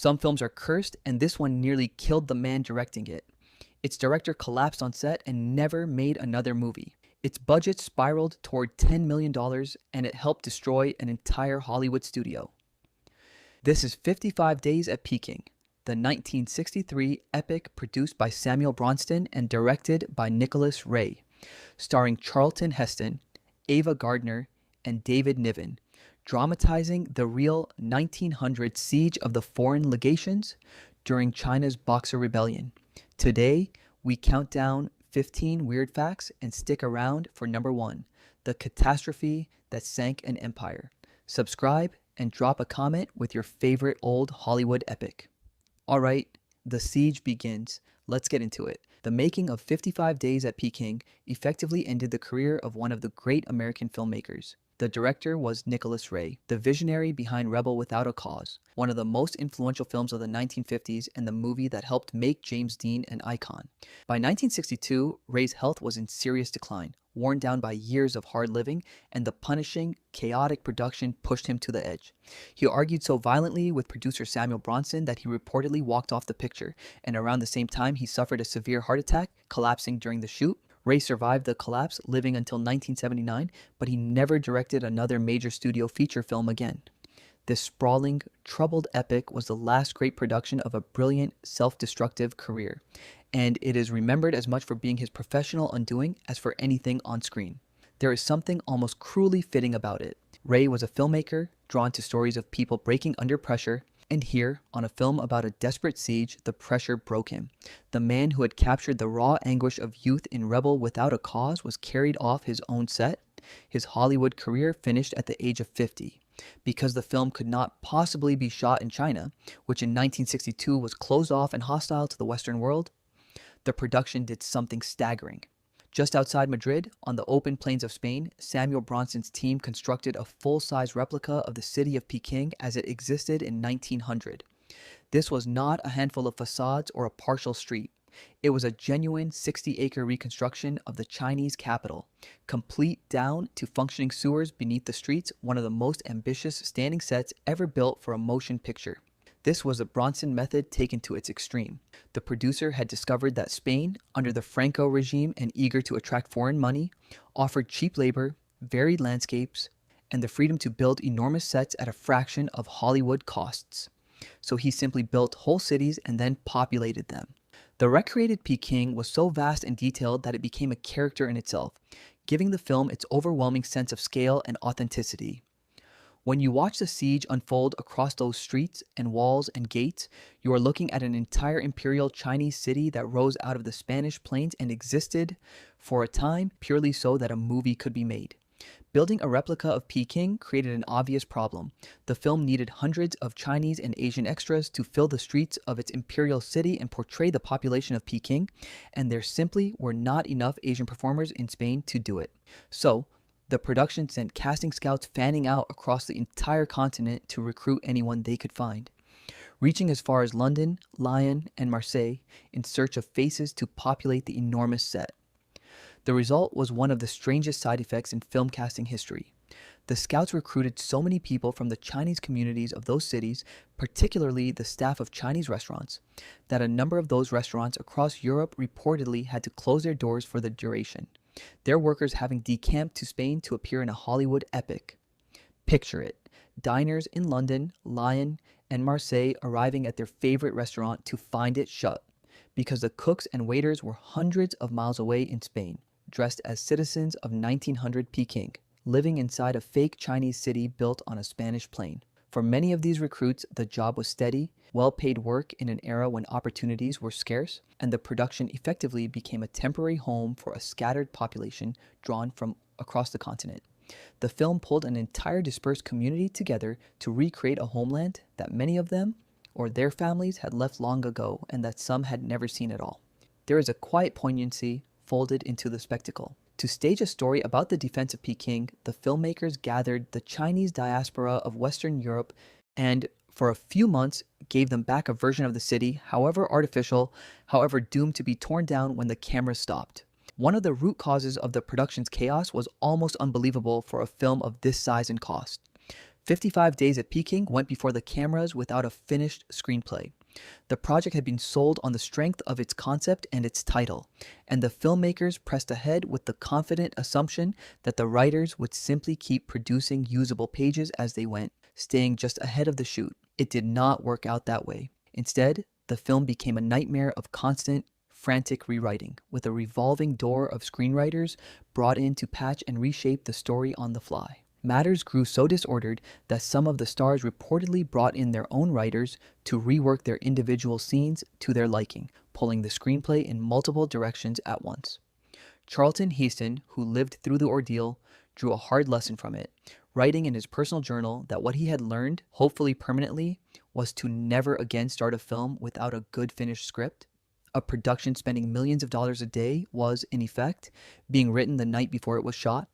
Some films are cursed, and this one nearly killed the man directing it. Its director collapsed on set and never made another movie. Its budget spiraled toward $10 million, and it helped destroy an entire Hollywood studio. This is 55 Days at Peking, the 1963 epic produced by Samuel Bronston and directed by Nicholas Ray, starring Charlton Heston, Ava Gardner, and David Niven, dramatizing the real 1900 siege of the foreign legations during China's Boxer Rebellion. Today, we count down 15 weird facts and stick around for number 1, the catastrophe that sank an empire. Subscribe and drop a comment with your favorite old Hollywood epic. Alright, the siege begins. Let's get into it. The making of 55 Days at Peking effectively ended the career of one of the great American filmmakers. The director was Nicholas Ray, the visionary behind Rebel Without a Cause, one of the most influential films of the 1950s and the movie that helped make James Dean an icon. By 1962, Ray's health was in serious decline, worn down by years of hard living, and the punishing, chaotic production pushed him to the edge. He argued so violently with producer Samuel Bronston that he reportedly walked off the picture, and around the same time he suffered a severe heart attack, collapsing during the shoot. Ray survived the collapse, living until 1979, but he never directed another major studio feature film again. This sprawling, troubled epic was the last great production of a brilliant, self-destructive career, and it is remembered as much for being his professional undoing as for anything on screen. There is something almost cruelly fitting about it. Ray was a filmmaker, drawn to stories of people breaking under pressure, and here, on a film about a desperate siege, the pressure broke him. The man who had captured the raw anguish of youth in Rebel Without a Cause was carried off his own set. His Hollywood career finished at the age of 50. Because the film could not possibly be shot in China, which in 1962 was closed off and hostile to the Western world, the production did something staggering. Just outside Madrid, on the open plains of Spain, Samuel Bronston's team constructed a full-size replica of the city of Peking as it existed in 1900. This was not a handful of facades or a partial street. It was a genuine 60-acre reconstruction of the Chinese capital, complete down to functioning sewers beneath the streets, one of the most ambitious standing sets ever built for a motion picture. This was the Bronston method taken to its extreme. The producer had discovered that Spain, under the Franco regime and eager to attract foreign money, offered cheap labor, varied landscapes, and the freedom to build enormous sets at a fraction of Hollywood costs. So he simply built whole cities and then populated them. The recreated Peking was so vast and detailed that it became a character in itself, giving the film its overwhelming sense of scale and authenticity. When you watch the siege unfold across those streets and walls and gates, you are looking at an entire imperial Chinese city that rose out of the Spanish plains and existed, for a time, purely so that a movie could be made. Building a replica of Peking created an obvious problem. The film needed hundreds of Chinese and Asian extras to fill the streets of its imperial city and portray the population of Peking, and there simply were not enough Asian performers in Spain to do it. So, the production sent casting scouts fanning out across the entire continent to recruit anyone they could find, reaching as far as London, Lyon, and Marseille in search of faces to populate the enormous set. The result was one of the strangest side effects in film casting history. The scouts recruited so many people from the Chinese communities of those cities, particularly the staff of Chinese restaurants, that a number of those restaurants across Europe reportedly had to close their doors for the duration, their workers having decamped to Spain to appear in a Hollywood epic. Picture it. Diners in London, Lyon, and Marseille arriving at their favorite restaurant to find it shut, because the cooks and waiters were hundreds of miles away in Spain, dressed as citizens of 1900 Peking, living inside a fake Chinese city built on a Spanish plane. For many of these recruits, the job was steady, well-paid work in an era when opportunities were scarce, and the production effectively became a temporary home for a scattered population drawn from across the continent. The film pulled an entire dispersed community together to recreate a homeland that many of them, or their families, had left long ago and that some had never seen at all. There is a quiet poignancy folded into the spectacle. To stage a story about the defense of Peking, the filmmakers gathered the Chinese diaspora of Western Europe and, for a few months, gave them back a version of the city, however artificial, however doomed to be torn down when the camera stopped. One of the root causes of the production's chaos was almost unbelievable for a film of this size and cost. 55 Days at Peking went before the cameras without a finished screenplay. The project had been sold on the strength of its concept and its title, and the filmmakers pressed ahead with the confident assumption that the writers would simply keep producing usable pages as they went, staying just ahead of the shoot. It did not work out that way. Instead, the film became a nightmare of constant, frantic rewriting, with a revolving door of screenwriters brought in to patch and reshape the story on the fly. Matters grew so disordered that some of the stars reportedly brought in their own writers to rework their individual scenes to their liking, pulling the screenplay in multiple directions at once. Charlton Heston, who lived through the ordeal, drew a hard lesson from it, writing in his personal journal that what he had learned, hopefully permanently, was to never again start a film without a good finished script. A production spending millions of dollars a day was, in effect, being written the night before it was shot,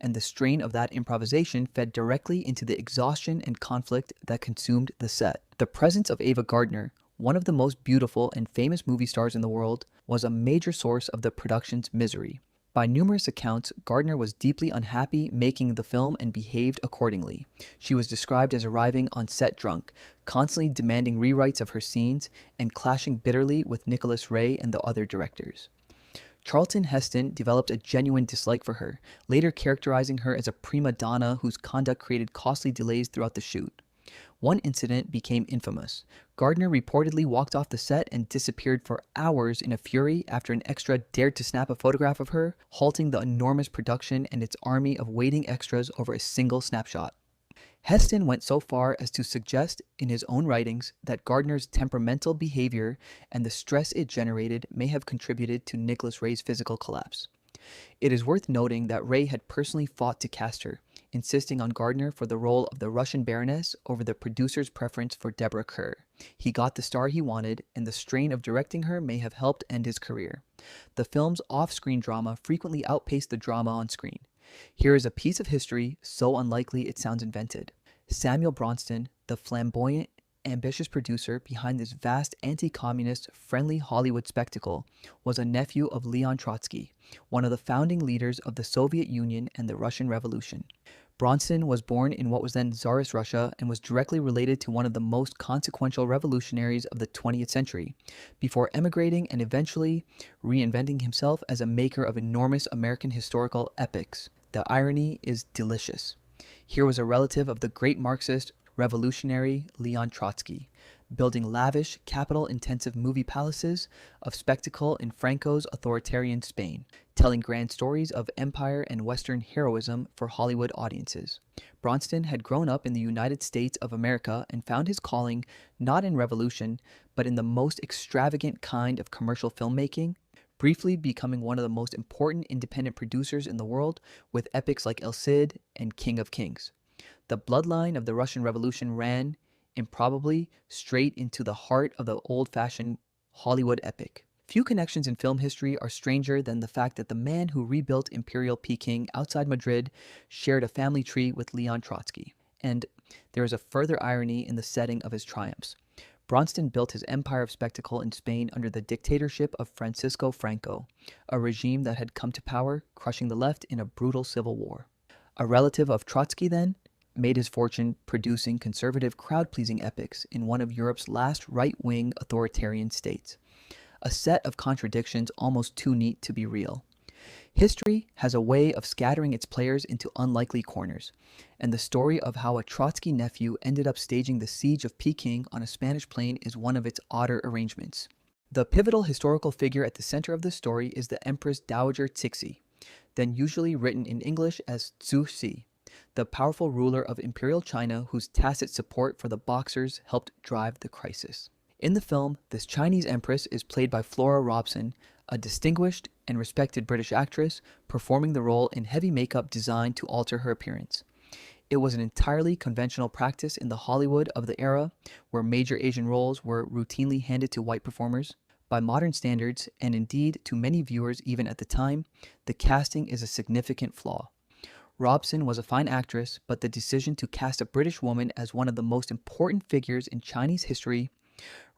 and the strain of that improvisation fed directly into the exhaustion and conflict that consumed the set. The presence of Ava Gardner, one of the most beautiful and famous movie stars in the world, was a major source of the production's misery. By numerous accounts, Gardner was deeply unhappy making the film and behaved accordingly. She was described as arriving on set drunk, constantly demanding rewrites of her scenes, and clashing bitterly with Nicholas Ray and the other directors. Charlton Heston developed a genuine dislike for her, later characterizing her as a prima donna whose conduct created costly delays throughout the shoot. One incident became infamous. Gardner reportedly walked off the set and disappeared for hours in a fury after an extra dared to snap a photograph of her, halting the enormous production and its army of waiting extras over a single snapshot. Heston went so far as to suggest in his own writings that Gardner's temperamental behavior and the stress it generated may have contributed to Nicholas Ray's physical collapse. It is worth noting that Ray had personally fought to cast her, insisting on Gardner for the role of the Russian Baroness over the producer's preference for Deborah Kerr. He got the star he wanted, and the strain of directing her may have helped end his career. The film's off-screen drama frequently outpaced the drama on screen. Here is a piece of history so unlikely it sounds invented. Samuel Bronston, the flamboyant, ambitious producer behind this vast anti-communist, friendly Hollywood spectacle, was a nephew of Leon Trotsky, one of the founding leaders of the Soviet Union and the Russian Revolution. Bronston was born in what was then Tsarist Russia and was directly related to one of the most consequential revolutionaries of the 20th century, before emigrating and eventually reinventing himself as a maker of enormous American historical epics. The irony is delicious. Here was a relative of the great Marxist revolutionary Leon Trotsky, building lavish, capital-intensive movie palaces of spectacle in Franco's authoritarian Spain, telling grand stories of empire and Western heroism for Hollywood audiences. Bronston had grown up in the United States of America and found his calling not in revolution, but in the most extravagant kind of commercial filmmaking, briefly becoming one of the most important independent producers in the world with epics like El Cid and King of Kings. The bloodline of the Russian Revolution ran, improbably, straight into the heart of the old-fashioned Hollywood epic. Few connections in film history are stranger than the fact that the man who rebuilt Imperial Peking outside Madrid shared a family tree with Leon Trotsky. And there is a further irony in the setting of his triumphs. Bronston built his empire of spectacle in Spain under the dictatorship of Francisco Franco, a regime that had come to power, crushing the left in a brutal civil war. A relative of Trotsky, then, made his fortune producing conservative crowd-pleasing epics in one of Europe's last right-wing authoritarian states. A set of contradictions almost too neat to be real. History has a way of scattering its players into unlikely corners, and the story of how a Trotsky nephew ended up staging the siege of Peking on a Spanish plane is one of its odder arrangements. The pivotal historical figure at the center of the story is the Empress Dowager Cixi, then usually written in English as Cixi, the powerful ruler of Imperial China whose tacit support for the Boxers helped drive the crisis. In the film, this Chinese empress is played by Flora Robson, a distinguished and respected British actress, performing the role in heavy makeup designed to alter her appearance. It was an entirely conventional practice in the Hollywood of the era, where major Asian roles were routinely handed to white performers. By modern standards, and indeed to many viewers even at the time, the casting is a significant flaw. Robson was a fine actress, but the decision to cast a British woman as one of the most important figures in Chinese history,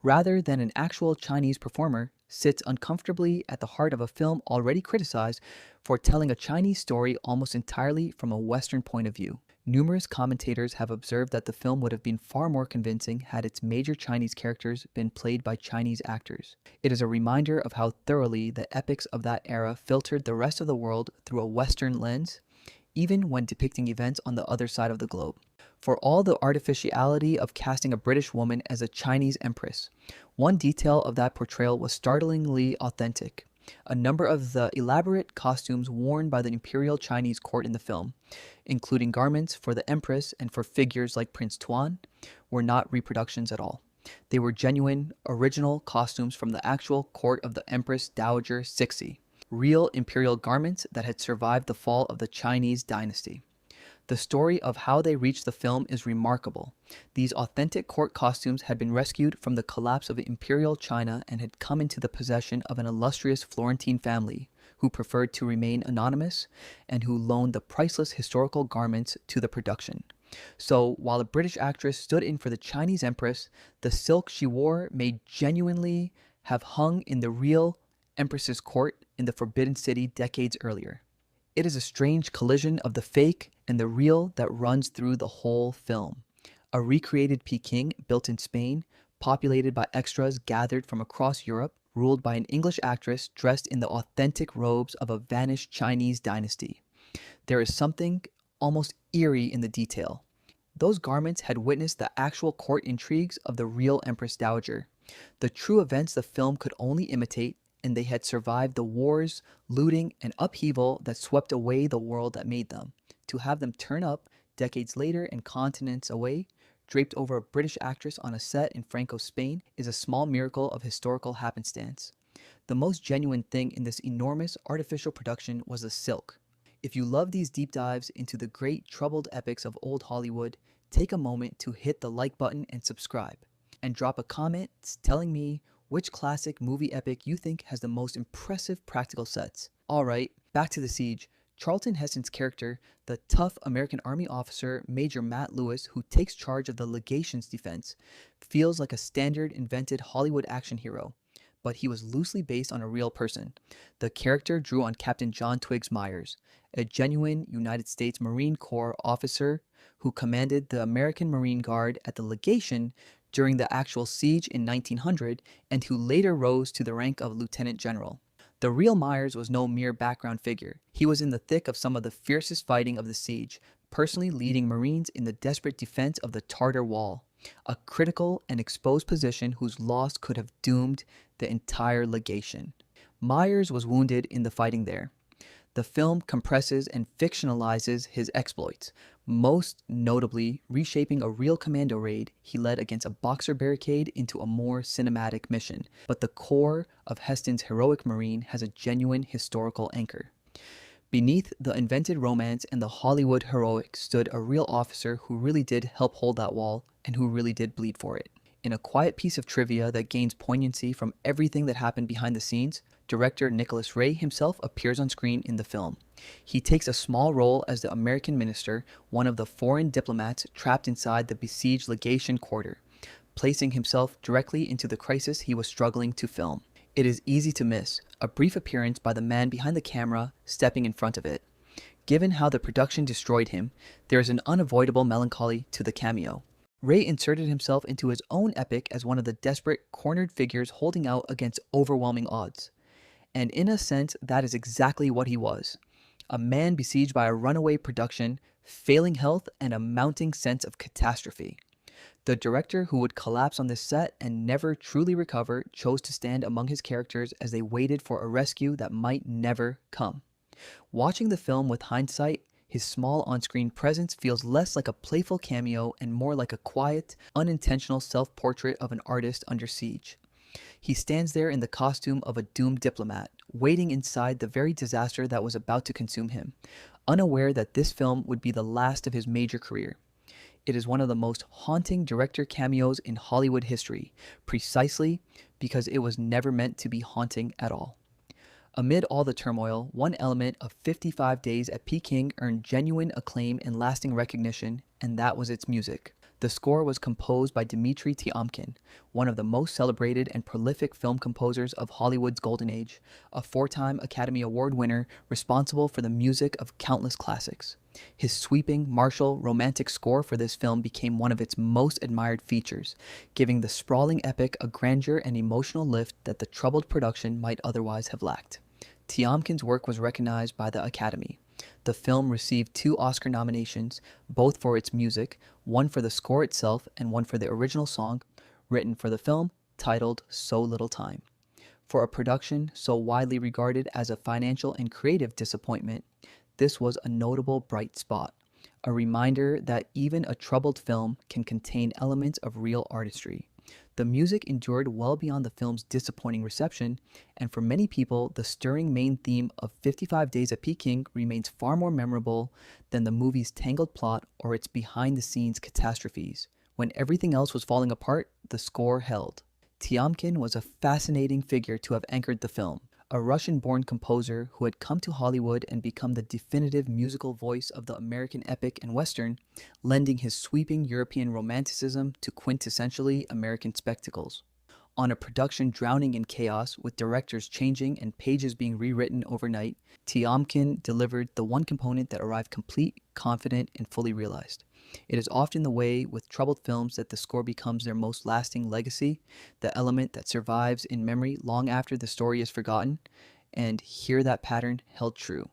rather than an actual Chinese performer, sits uncomfortably at the heart of a film already criticized for telling a Chinese story almost entirely from a Western point of view. Numerous commentators have observed that the film would have been far more convincing had its major Chinese characters been played by Chinese actors. It is a reminder of how thoroughly the epics of that era filtered the rest of the world through a Western lens, even when depicting events on the other side of the globe. For all the artificiality of casting a British woman as a Chinese empress, one detail of that portrayal was startlingly authentic. A number of the elaborate costumes worn by the imperial Chinese court in the film, including garments for the empress and for figures like Prince Tuan, were not reproductions at all. They were genuine, original costumes from the actual court of the Empress Dowager Cixi, real imperial garments that had survived the fall of the Chinese dynasty. The story of how they reached the film is remarkable. These authentic court costumes had been rescued from the collapse of imperial China and had come into the possession of an illustrious Florentine family who preferred to remain anonymous and who loaned the priceless historical garments to the production. So, while a British actress stood in for the Chinese empress, the silk she wore may genuinely have hung in the real empress's court in the Forbidden City decades earlier. It is a strange collision of the fake and the real that runs through the whole film. A recreated Peking built in Spain, populated by extras gathered from across Europe, ruled by an English actress dressed in the authentic robes of a vanished Chinese dynasty. There is something almost eerie in the detail. Those garments had witnessed the actual court intrigues of the real Empress Dowager, the true events the film could only imitate, and they had survived the wars, looting, and upheaval that swept away the world that made them. To have them turn up decades later and continents away, draped over a British actress on a set in Franco Spain, is a small miracle of historical happenstance. The most genuine thing in this enormous artificial production was the silk. If you love these deep dives into the great troubled epics of old Hollywood, take a moment to hit the like button and subscribe. And drop a comment telling me which classic movie epic you think has the most impressive practical sets. Alright, back to the siege. Charlton Heston's character, the tough American Army officer Major Matt Lewis who takes charge of the legation's defense, feels like a standard invented Hollywood action hero, but he was loosely based on a real person. The character drew on Captain John Twiggs Myers, a genuine United States Marine Corps officer who commanded the American Marine Guard at the legation during the actual siege in 1900 and who later rose to the rank of lieutenant general. The real Myers was no mere background figure. He was in the thick of some of the fiercest fighting of the siege, personally leading Marines in the desperate defense of the Tartar Wall, a critical and exposed position whose loss could have doomed the entire legation. Myers was wounded in the fighting there. The film compresses and fictionalizes his exploits, most notably reshaping a real commando raid he led against a Boxer barricade into a more cinematic mission. But the core of Heston's heroic Marine has a genuine historical anchor. Beneath the invented romance and the Hollywood heroic stood a real officer who really did help hold that wall and who really did bleed for it. In a quiet piece of trivia that gains poignancy from everything that happened behind the scenes, director Nicholas Ray himself appears on screen in the film. He takes a small role as the American minister, one of the foreign diplomats trapped inside the besieged legation quarter, placing himself directly into the crisis he was struggling to film. It is easy to miss, a brief appearance by the man behind the camera stepping in front of it. Given how the production destroyed him, there is an unavoidable melancholy to the cameo. Ray inserted himself into his own epic as one of the desperate, cornered figures holding out against overwhelming odds. And in a sense, that is exactly what he was. A man besieged by a runaway production, failing health, and a mounting sense of catastrophe. The director, who would collapse on this set and never truly recover, chose to stand among his characters as they waited for a rescue that might never come. Watching the film with hindsight, his small on-screen presence feels less like a playful cameo and more like a quiet, unintentional self-portrait of an artist under siege. He stands there in the costume of a doomed diplomat, waiting inside the very disaster that was about to consume him, unaware that this film would be the last of his major career. It is one of the most haunting director cameos in Hollywood history, precisely because it was never meant to be haunting at all. Amid all the turmoil, one element of 55 Days at Peking earned genuine acclaim and lasting recognition, and that was its music. The score was composed by Dmitri Tiomkin, one of the most celebrated and prolific film composers of Hollywood's golden age, a four-time Academy Award winner responsible for the music of countless classics. His sweeping, martial, romantic score for this film became one of its most admired features, giving the sprawling epic a grandeur and emotional lift that the troubled production might otherwise have lacked. Tiomkin's work was recognized by the Academy. The film received 2 Oscar nominations, both for its music, one for the score itself and one for the original song written for the film, titled So Little Time. For a production so widely regarded as a financial and creative disappointment, this was a notable bright spot, a reminder that even a troubled film can contain elements of real artistry. The music endured well beyond the film's disappointing reception, and for many people, the stirring main theme of 55 Days at Peking remains far more memorable than the movie's tangled plot or its behind-the-scenes catastrophes. When everything else was falling apart, the score held. Tiomkin was a fascinating figure to have anchored the film. A Russian-born composer who had come to Hollywood and become the definitive musical voice of the American epic and Western, lending his sweeping European romanticism to quintessentially American spectacles. On a production drowning in chaos, with directors changing and pages being rewritten overnight, Tiomkin delivered the one component that arrived complete, confident, and fully realized. It is often the way with troubled films that the score becomes their most lasting legacy, the element that survives in memory long after the story is forgotten, and here that pattern held true.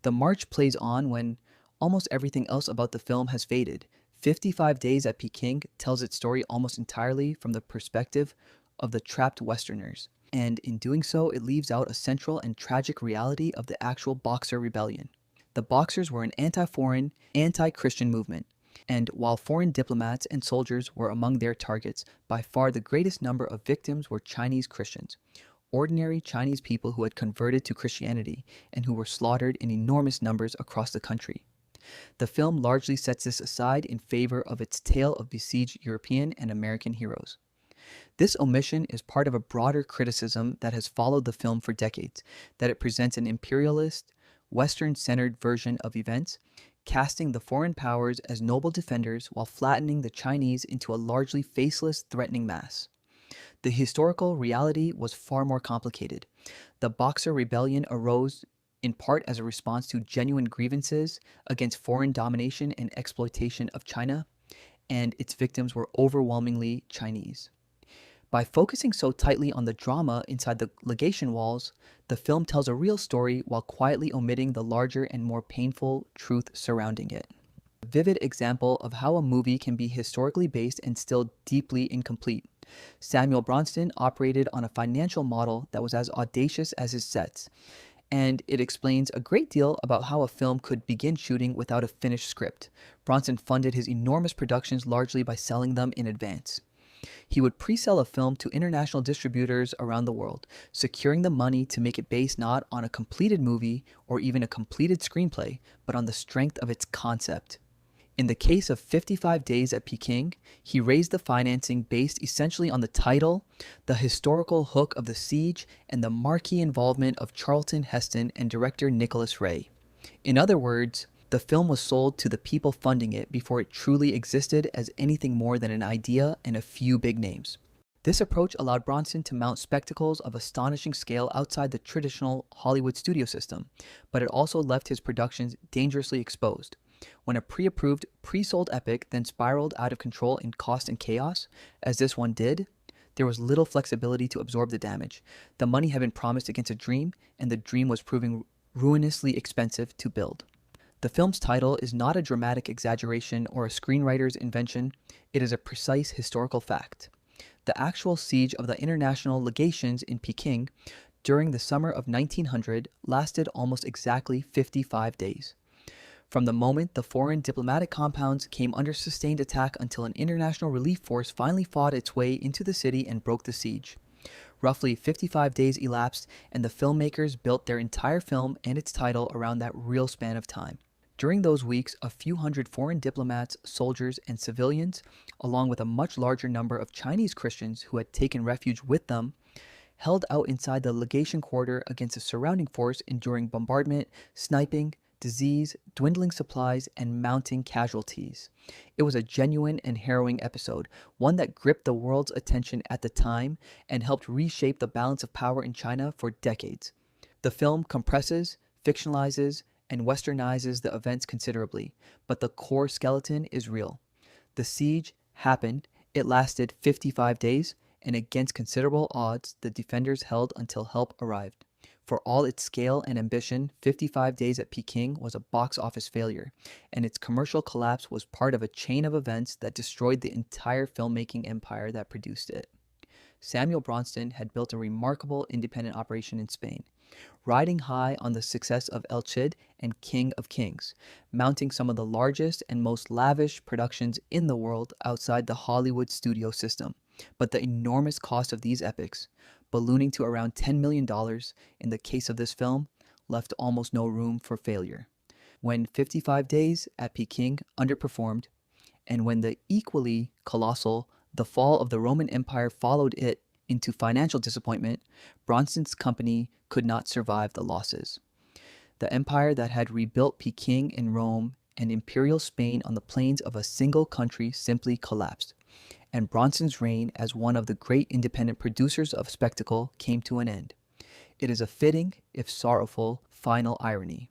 The march plays on when almost everything else about the film has faded. 55 Days at Peking tells its story almost entirely from the perspective of the trapped Westerners, and in doing so, it leaves out a central and tragic reality of the actual Boxer Rebellion. The Boxers were an anti-foreign, anti-Christian movement, and while foreign diplomats and soldiers were among their targets, by far the greatest number of victims were Chinese Christians, ordinary Chinese people who had converted to Christianity and who were slaughtered in enormous numbers across the country. The film largely sets this aside in favor of its tale of besieged European and American heroes. This omission is part of a broader criticism that has followed the film for decades, that it presents an imperialist, Western-centered version of events, casting the foreign powers as noble defenders while flattening the Chinese into a largely faceless, threatening mass. The historical reality was far more complicated. The Boxer Rebellion arose in part as a response to genuine grievances against foreign domination and exploitation of China, and its victims were overwhelmingly Chinese. By focusing so tightly on the drama inside the legation walls, the film tells a real story while quietly omitting the larger and more painful truth surrounding it. A vivid example of how a movie can be historically based and still deeply incomplete. Samuel Bronston operated on a financial model that was as audacious as his sets, and it explains a great deal about how a film could begin shooting without a finished script. Bronston funded his enormous productions largely by selling them in advance. He would pre-sell a film to international distributors around the world, securing the money to make it based not on a completed movie or even a completed screenplay, but on the strength of its concept. In the case of 55 Days at Peking, he raised the financing based essentially on the title, the historical hook of the siege, and the marquee involvement of Charlton, Heston, and director Nicholas Ray. In other words, the film was sold to the people funding it before it truly existed as anything more than an idea and a few big names. This approach allowed Bronston to mount spectacles of astonishing scale outside the traditional Hollywood studio system, but it also left his productions dangerously exposed. When a pre-approved, pre-sold epic then spiraled out of control in cost and chaos, as this one did, there was little flexibility to absorb the damage. The money had been promised against a dream, and the dream was proving ruinously expensive to build. The film's title is not a dramatic exaggeration or a screenwriter's invention, it is a precise historical fact. The actual siege of the international legations in Peking during the summer of 1900 lasted almost exactly 55 days. From the moment the foreign diplomatic compounds came under sustained attack until an international relief force finally fought its way into the city and broke the siege. Roughly 55 days elapsed, and the filmmakers built their entire film and its title around that real span of time. During those weeks, a few hundred foreign diplomats, soldiers, and civilians, along with a much larger number of Chinese Christians who had taken refuge with them, held out inside the legation quarter against a surrounding force enduring bombardment, sniping, disease, dwindling supplies, and mounting casualties. It was a genuine and harrowing episode, one that gripped the world's attention at the time and helped reshape the balance of power in China for decades. The film compresses, fictionalizes, and westernizes the events considerably, but the core skeleton is real. The siege happened, it lasted 55 days, and against considerable odds, the defenders held until help arrived. For all its scale and ambition, 55 Days at Peking was a box office failure, and its commercial collapse was part of a chain of events that destroyed the entire filmmaking empire that produced it. Samuel Bronston had built a remarkable independent operation in Spain, riding high on the success of El Cid and King of Kings, mounting some of the largest and most lavish productions in the world outside the Hollywood studio system. But the enormous cost of these epics, ballooning to around $10 million in the case of this film, left almost no room for failure. When 55 Days at Peking underperformed, and when the equally colossal The Fall of the Roman Empire followed it into financial disappointment, Bronston's company could not survive the losses. The empire that had rebuilt Peking and Rome and imperial Spain on the plains of a single country simply collapsed, and Bronston's reign as one of the great independent producers of spectacle came to an end. It is a fitting, if sorrowful, final irony.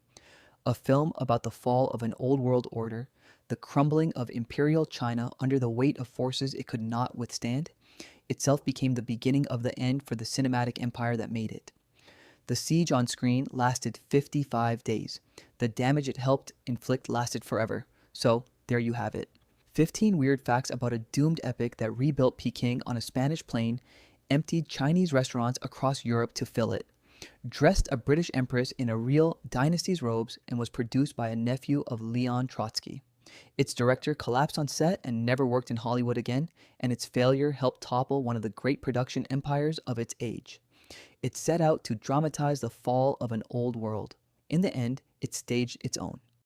A film about the fall of an old world order, the crumbling of imperial China under the weight of forces it could not withstand, itself became the beginning of the end for the cinematic empire that made it. The siege on screen lasted 55 days. The damage it helped inflict lasted forever. So, there you have it. 15 weird facts about a doomed epic that rebuilt Peking on a Spanish plane, emptied Chinese restaurants across Europe to fill it, dressed a British empress in a real dynasty's robes, and was produced by a nephew of Leon Trotsky. Its director collapsed on set and never worked in Hollywood again, and its failure helped topple one of the great production empires of its age. It set out to dramatize the fall of an old world. In the end, it staged its own.